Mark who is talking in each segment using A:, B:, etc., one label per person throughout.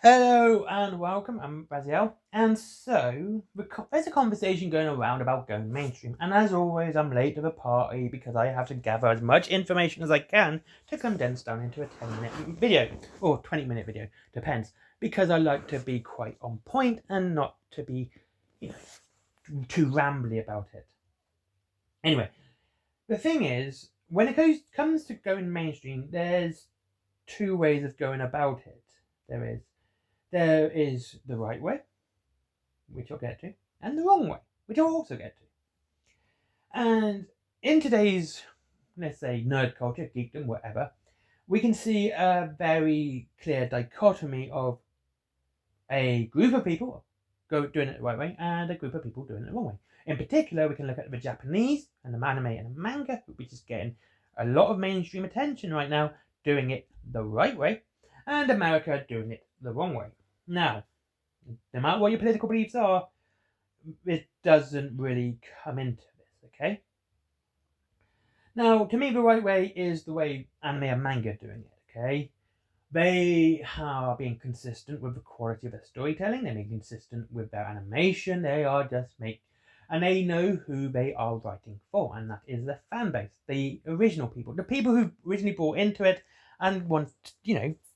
A: Hello and welcome. I'm Raziel, and so there's a conversation going around about going mainstream. And as always, I'm late to the party because I have to gather as much information as I can to condense down into a 10-minute video or 20-minute video, depends. Because I like to be quite on point and not to be, too rambly about it. Anyway, the thing is, when it comes to going mainstream, there's two ways of going about it. There is the right way, which I'll get to, and the wrong way, which I'll also get to. And in today's, let's say, nerd culture, geekdom, whatever, we can see a very clear dichotomy of a group of people doing it the right way and a group of people doing it the wrong way. In particular, we can look at the Japanese and the anime and the manga, which is getting a lot of mainstream attention right now, doing it the right way, and America doing it the wrong way. Now, no matter what your political beliefs are, it doesn't really come into this, okay? Now, to me, the right way is the way anime and manga are doing it, okay? They are being consistent with the quality of their storytelling, they're being consistent with their animation, and they know who they are writing for, and that is their fan base, the original people, the people who originally bought into it and want,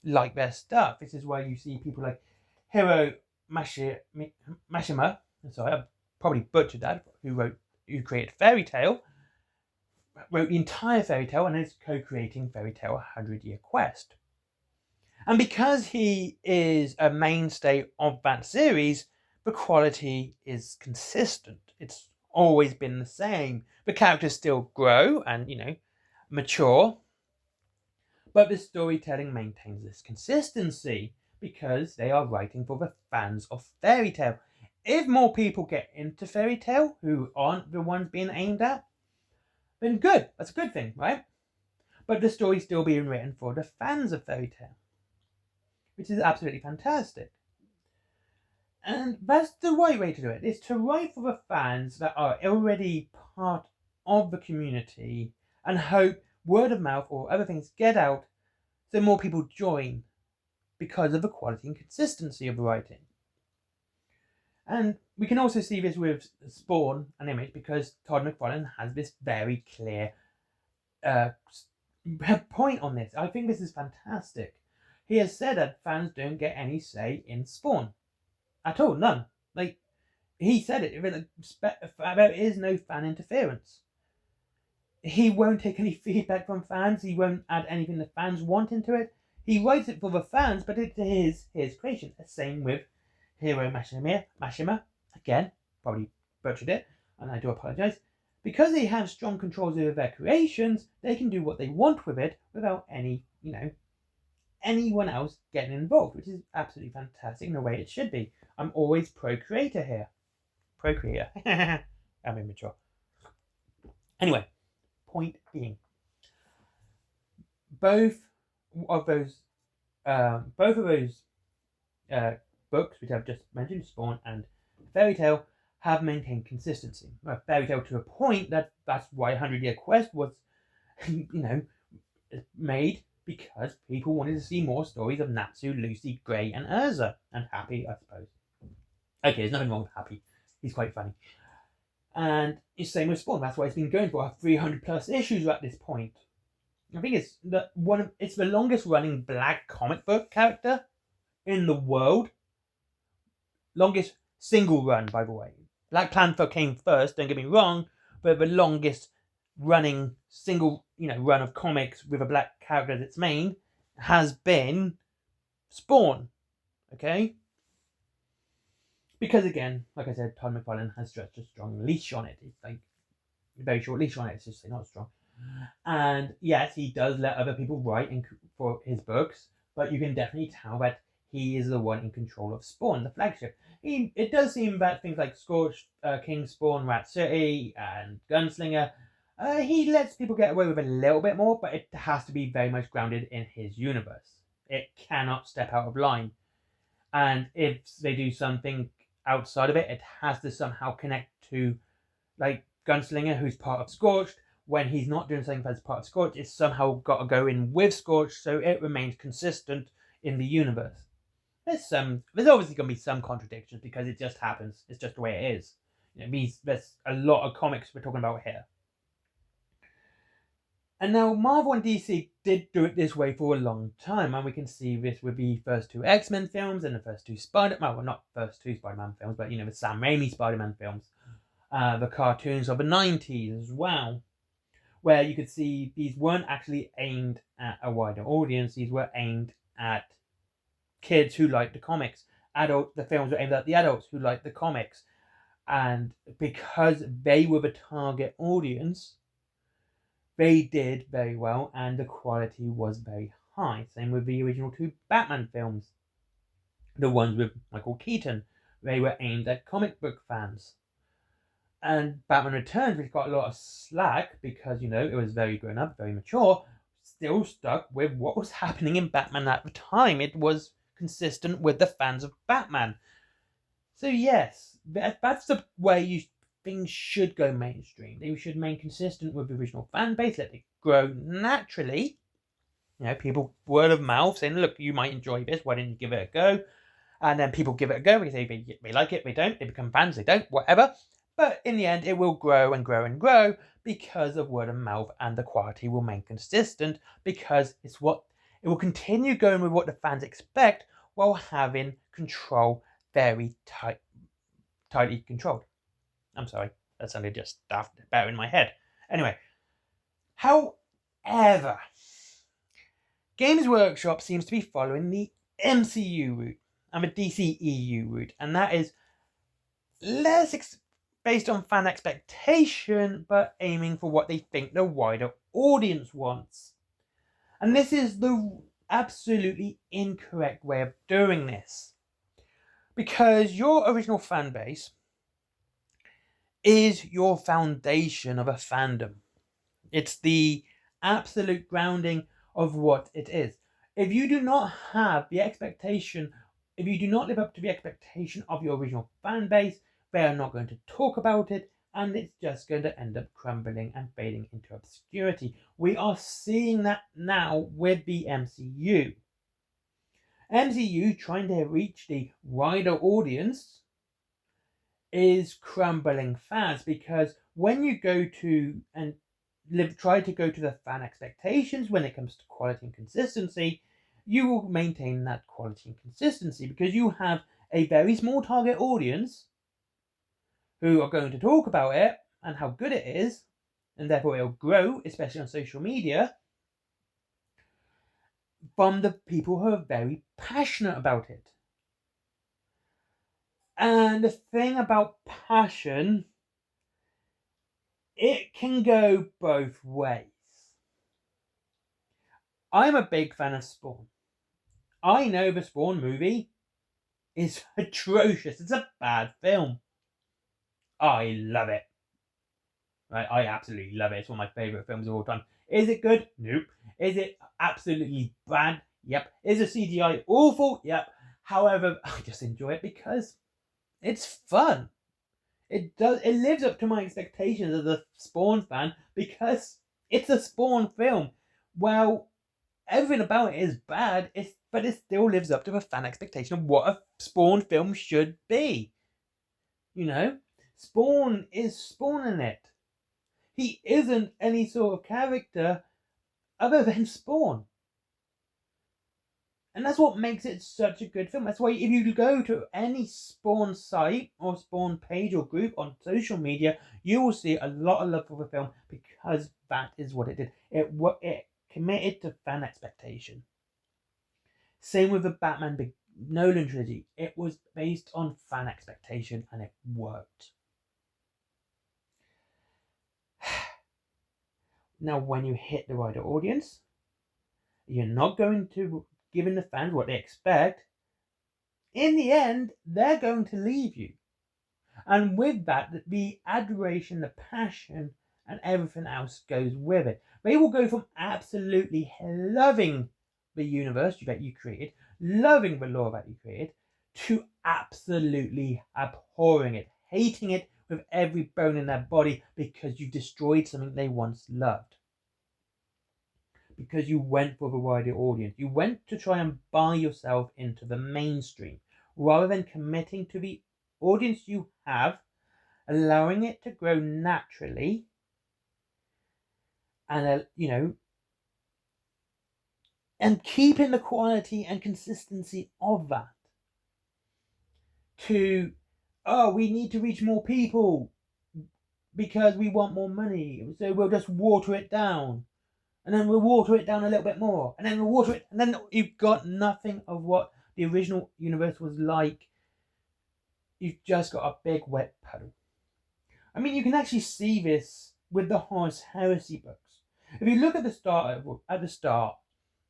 A: like their stuff. This is why you see people like Hiro Mashima, sorry, I probably butchered that, who created Fairy Tail, wrote the entire Fairy Tail and is co-creating Fairy Tail 100-Year Quest. And because he is a mainstay of that series, the quality is consistent. It's always been the same. The characters still grow and, mature, but the storytelling maintains this consistency because they are writing for the fans of Fairy Tail. If more people get into Fairy Tail who aren't the ones being aimed at, then good. That's a good thing, right? But the story's still being written for the fans of Fairy Tail, which is absolutely fantastic. And that's the right way to do it, is to write for the fans that are already part of the community and hope word of mouth or other things get out so more people join because of the quality and consistency of the writing. And we can also see this with Spawn and Image because Todd McFarlane has this very clear point on this. I think this is fantastic. He has said that fans don't get any say in Spawn. At all, none. He said it. There is no fan interference. He won't take any feedback from fans. He won't add anything the fans want into it. He writes it for the fans, but it is his creation. The same with Hiro Mashima. Again, probably butchered it, and I do apologise. Because they have strong controls over their creations, they can do what they want with it without anyone else getting involved, which is absolutely fantastic in the way it should be. I'm always pro-creator here. Pro-creator. I'm immature. Anyway, point being, both of those books, which I've just mentioned, Spawn and Fairy Tail, have maintained consistency. Fairy Tail to a point that's why 100-Year Quest was, made, because people wanted to see more stories of Natsu, Lucy, Grey, and Urza, and Happy, I suppose. Okay, there's nothing wrong with Happy. He's quite funny. And it's the same with Spawn. That's why it's been going for 300 plus issues at this point. I think it's the longest running black comic book character in the world. Longest single run, by the way. Black Panther came first, don't get me wrong, but the longest running single, run of comics with a black character as its main has been Spawn. Okay? Because again, like I said, Todd McFarlane has stretched a strong leash on it. It's like a very short leash on it, it's just not strong. And yes, he does let other people write for his books, but you can definitely tell that he is the one in control of Spawn, the flagship. It does seem that things like Scorched, King Spawn, Rat City, and Gunslinger, he lets people get away with a little bit more, but it has to be very much grounded in his universe. It cannot step out of line. And if they do something outside of it, it has to somehow connect to, like, Gunslinger, who's part of Scorched. When he's not doing something that's part of Scorched, it's somehow got to go in with Scorched, so it remains consistent in the universe. there's obviously going to be some contradictions because it just happens. It's just the way it is. There's a lot of comics we're talking about here. And now Marvel and DC did do it this way for a long time, and we can see this with the first 2 X-Men films and the first 2 not first 2 Spider-Man films, but the Sam Raimi Spider-Man films, the cartoons of the 90s as well, where you could see these weren't actually aimed at a wider audience. These were aimed at kids who liked the comics. The films were aimed at the adults who liked the comics, and because they were the target audience, they did very well, and the quality was very high. Same with the original 2 Batman films. The ones with Michael Keaton. They were aimed at comic book fans. And Batman Returns, which got a lot of slack because, it was very grown up, very mature, still stuck with what was happening in Batman at the time. It was consistent with the fans of Batman. So yes, that's the way things should go mainstream. They should remain consistent with the original fan base, let it grow naturally. People, word of mouth, saying, look, you might enjoy this, why didn't you give it a go? And then people give it a go, they say they like it, they don't, they become fans, they don't, whatever. But in the end, it will grow and grow and grow because of word of mouth, and the quality will remain consistent because it will continue going with what the fans expect while having control very tightly controlled. I'm sorry, that sounded just daft better in my head. Anyway, however, Games Workshop seems to be following the MCU route and the DCEU route, and that is less based on fan expectation, but aiming for what they think the wider audience wants. And this is the absolutely incorrect way of doing this, because your original fan base is your foundation of a fandom. It's the absolute grounding of what it is. If you do not have the expectation, if you do not live up to the expectation of your original fan base, they are not going to talk about it, and it's just going to end up crumbling and fading into obscurity. We are seeing that now with the MCU. MCU trying to reach the wider audience is crumbling fast, because when you go to and try to go to the fan expectations when it comes to quality and consistency, you will maintain that quality and consistency because you have a very small target audience who are going to talk about it and how good it is, and therefore it'll grow, especially on social media, from the people who are very passionate about it. And the thing about passion, it can go both ways. I'm a big fan of Spawn. I know the Spawn movie is atrocious. It's a bad film. I love it. Right? I absolutely love it. It's one of my favourite films of all time. Is it good? Nope. Is it absolutely bad? Yep. Is the CGI awful? Yep. However, I just enjoy it because it's fun. It lives up to my expectations as a Spawn fan because it's a Spawn film. Well, everything about it is bad, but it still lives up to the fan expectation of what a Spawn film should be. Spawn is Spawn in it. He isn't any sort of character other than Spawn. And that's what makes it such a good film. That's why if you go to any Spawn site or Spawn page or group on social media, you will see a lot of love for the film because that is what it did. It committed to fan expectation. Same with the Batman Nolan trilogy. It was based on fan expectation and it worked. Now, when you hit the wider audience, you're not going to giving the fans what they expect. In the end, they're going to leave you. And with that, the adoration, the passion, and everything else goes with it. They will go from absolutely loving the universe that you created, loving the lore that you created, to absolutely abhorring it, hating it with every bone in their body because you've destroyed something they once loved. because you went for the wider audience. You went to try and buy yourself into the mainstream rather than committing to the audience you have, allowing it to grow naturally, and and keeping the quality and consistency of that. To, oh, we need to reach more people because we want more money, so we'll just water it down, and then we'll water it down a little bit more, and then we'll water it, and then you've got nothing of what the original universe was like. You've just got a big wet puddle. I mean, you can actually see this with the Horus Heresy books. If you look at the start,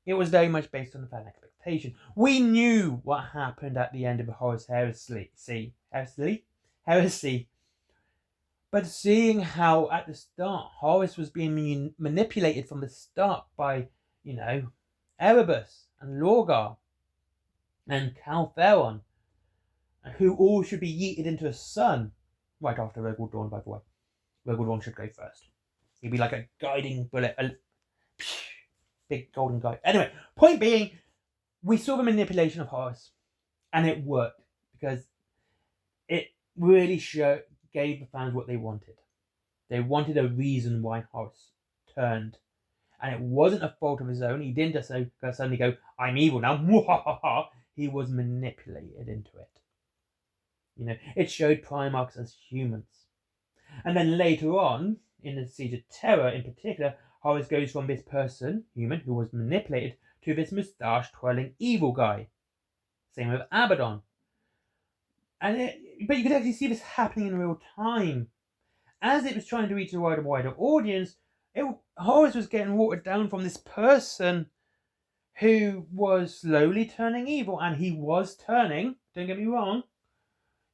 A: it was very much based on the fan expectation. We knew what happened at the end of the Horus Heresy. But seeing how at the start Horus was being manipulated from the start by, Erebus and Lorgar and Caltheron, who all should be yeeted into a sun right after Rogel Dawn, by the way. Rogel Dawn should go first. He'd be like a guiding bullet, a big golden guide. Anyway, point being, we saw the manipulation of Horus, and it worked because it really gave the fans what they wanted. They wanted a reason why Horus turned, and it wasn't a fault of his own. He didn't just suddenly go, "I'm evil now." He was manipulated into it. It showed Primarchs as humans, and then later on in the Siege of Terror, in particular, Horus goes from this human who was manipulated, to this moustache-twirling evil guy. Same with Abaddon. But you could actually see this happening in real time. As it was trying to reach a wider audience, Horus was getting watered down from this person who was slowly turning evil, and he was turning, don't get me wrong,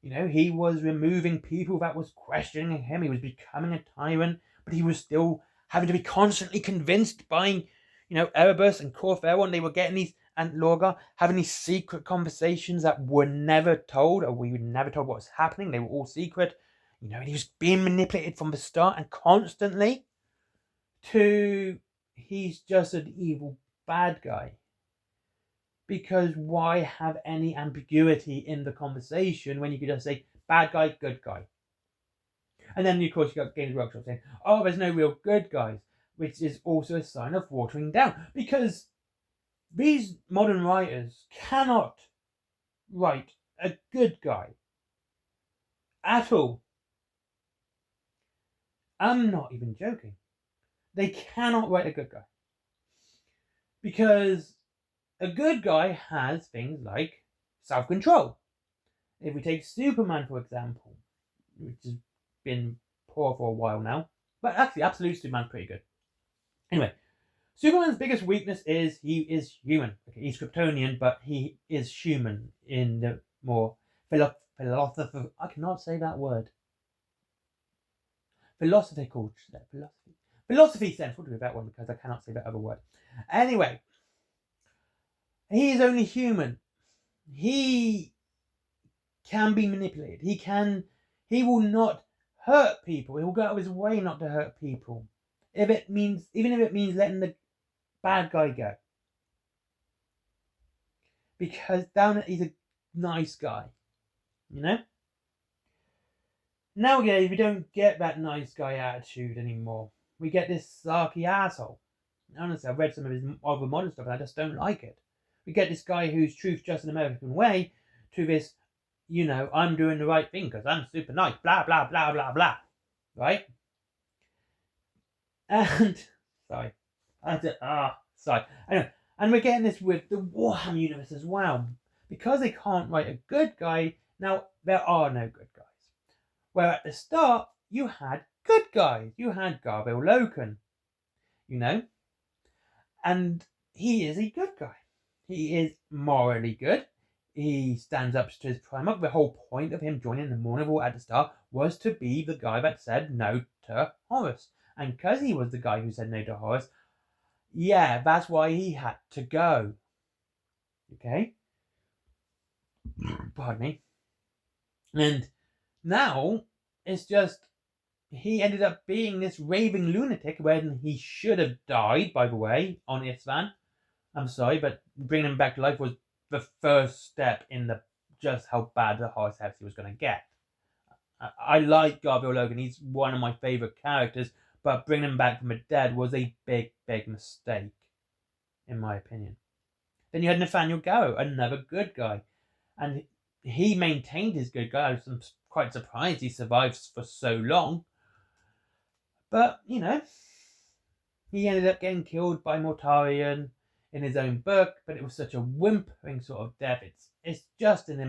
A: he was removing people that was questioning him, he was becoming a tyrant, but he was still having to be constantly convinced by, Erebus and Caltheron. They were getting these, and Lorgar, having these secret conversations that were never told, or we were never told what was happening. They were all secret. And he was being manipulated from the start and constantly to, he's just an evil bad guy. Because why have any ambiguity in the conversation when you could just say, bad guy, good guy? And then, of course, you got Games Workshop saying, oh, there's no real good guys, which is also a sign of watering down. Because these modern writers cannot write a good guy at all. I'm not even joking. They cannot write a good guy. Because a good guy has things like self-control. If we take Superman, for example, which has been poor for a while now, but actually Absolute Superman's pretty good. Anyway, Superman's biggest weakness is he is human. Okay, he's Kryptonian, but he is human in the more philosophical. I cannot say that word. Philosophical sense. We'll do that one because I cannot say that other word. Anyway, he is only human. He can be manipulated. He will not hurt people. He will go out of his way not to hurt people. Even if it means letting the bad guy go. Because he's a nice guy. Nowadays, we don't get that nice guy attitude anymore. We get this sarky asshole. Honestly, I've read some of his other modern stuff and I just don't like it. We get this guy who's truth just an American way, to this, I'm doing the right thing because I'm super nice, blah, blah, blah, blah, blah. Right? And, sorry. Anyway, and we're getting this with the Warhammer universe as well. Because they can't write a good guy, now there are no good guys. Where at the start, you had good guys. You had Garville Loken, and he is a good guy. He is morally good. He stands up to his Primarch. The whole point of him joining the Mournival at the start was to be the guy that said no to Horus. And because he was the guy who said no to Horus, yeah, that's why he had to go. Okay? Pardon me. And now, it's just he ended up being this raving lunatic when he should have died, by the way, on Isvan. I'm sorry, but bringing him back to life was the first step in the just how bad the horse house he was going to get. I like Garfield Logan. He's one of my favourite characters, but bringing him back from the dead was a big, big mistake, in my opinion. Then you had Nathaniel Garrow, another good guy. And he maintained his good guy. I'm quite surprised he survived for so long. But, you know, he ended up getting killed by Mortarion in his own book, but it was such a whimpering sort of death. It's just an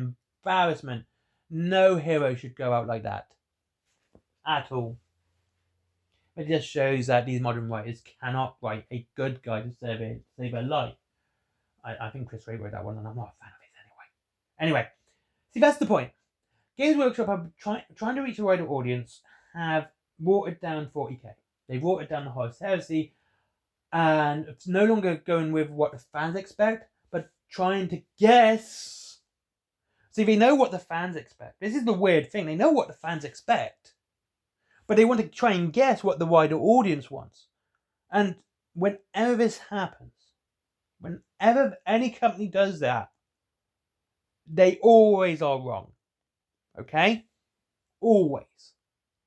A: embarrassment. No hero should go out like that. At all. It just shows that these modern writers cannot write a good guy to save a life. I think Chris Ray wrote that one, and I'm not a fan of his anyway. See, that's the point. Games Workshop are trying to reach a wider audience, have watered down 40k. They've watered down the Horus Heresy, and it's no longer going with what the fans expect, but trying to guess. See, they know what the fans expect. This is the weird thing. They know what the fans expect, but they want to try and guess what the wider audience wants. And whenever this happens, whenever any company does that, they always are wrong. Okay? Always.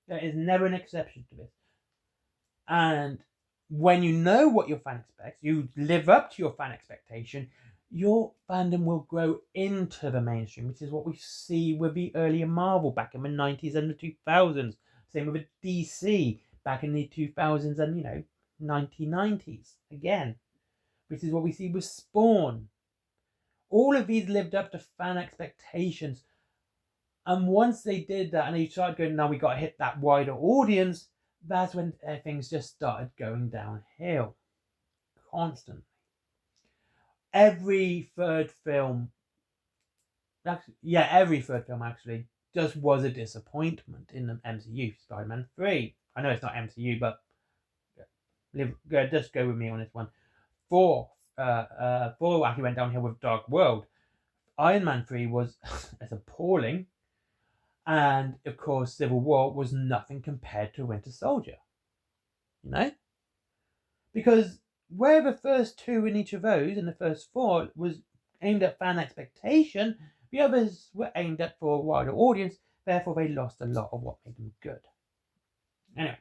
A: There is never an exception to this. And when you know what your fan expects, you live up to your fan expectation, your fandom will grow into the mainstream, which is what we see with the earlier Marvel back in the 90s and the 2000s. Same with the DC back in the 2000s and, 1990s. Again, which is what we see with Spawn. All of these lived up to fan expectations. And once they did that and they started going, now we got to hit that wider audience, that's when things just started going downhill. Constantly. Every third film actually just was a disappointment in the MCU. Spider-Man 3. I know it's not MCU, but just go with me on this one. 4 actually went downhill with Dark World. Iron Man 3 was as appalling. And, of course, Civil War was nothing compared to Winter Soldier. Because where the first 2 in each of those, and the first 4, was aimed at fan expectation, the others were aimed at for a wider audience, therefore they lost a lot of what made them good. Anyway,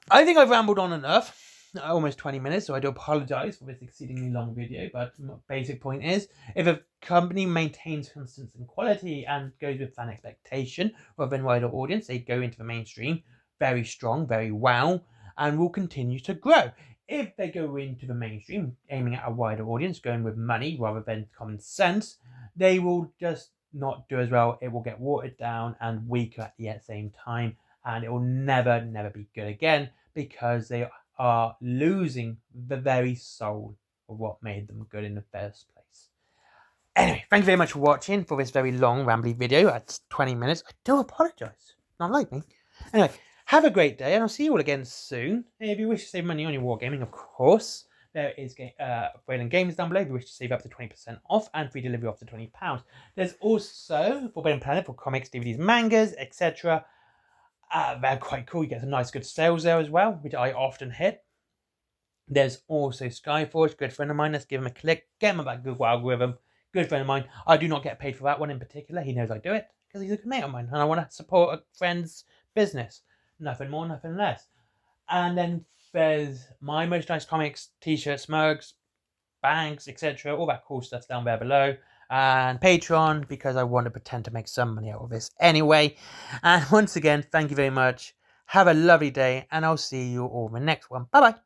A: I think I've rambled on enough. Almost 20 minutes, so I do apologise for this exceedingly long video, but my basic point is, if a company maintains consistency and quality and goes with fan expectation rather than wider audience, they go into the mainstream very strong, very well, and will continue to grow. If they go into the mainstream aiming at a wider audience, going with money rather than common sense, they will just not do as well. It will get watered down and weaker at the same time, and it will never be good again, because they are losing the very soul of what made them good in the first place. Anyway, thank you very much for watching for this very long, rambly video. That's 20 minutes. I do apologise. Not like me. Anyway, have a great day, and I'll see you all again soon. If you wish to save money on your wargaming, of course, there is Forbidden Games down below if you wish to save up to 20% off and free delivery up to £20. There's also Forbidden Planet for comics, DVDs, mangas, etc. They're quite cool. You get some nice good sales there as well, which I often hit. There's also Skyforge, good friend of mine. Let's give him a click. Get him on that Google algorithm. Good friend of mine. I do not get paid for that one in particular. He knows I do it because he's a good mate of mine, and I want to support a friend's business. Nothing more, nothing less. And then there's my merchandise, comics, t-shirts, mugs, bags, etc. All that cool stuff's down there below. And Patreon, because I want to pretend to make some money out of this anyway. And once again, thank you very much. Have a lovely day, and I'll see you all in the next one. Bye-bye.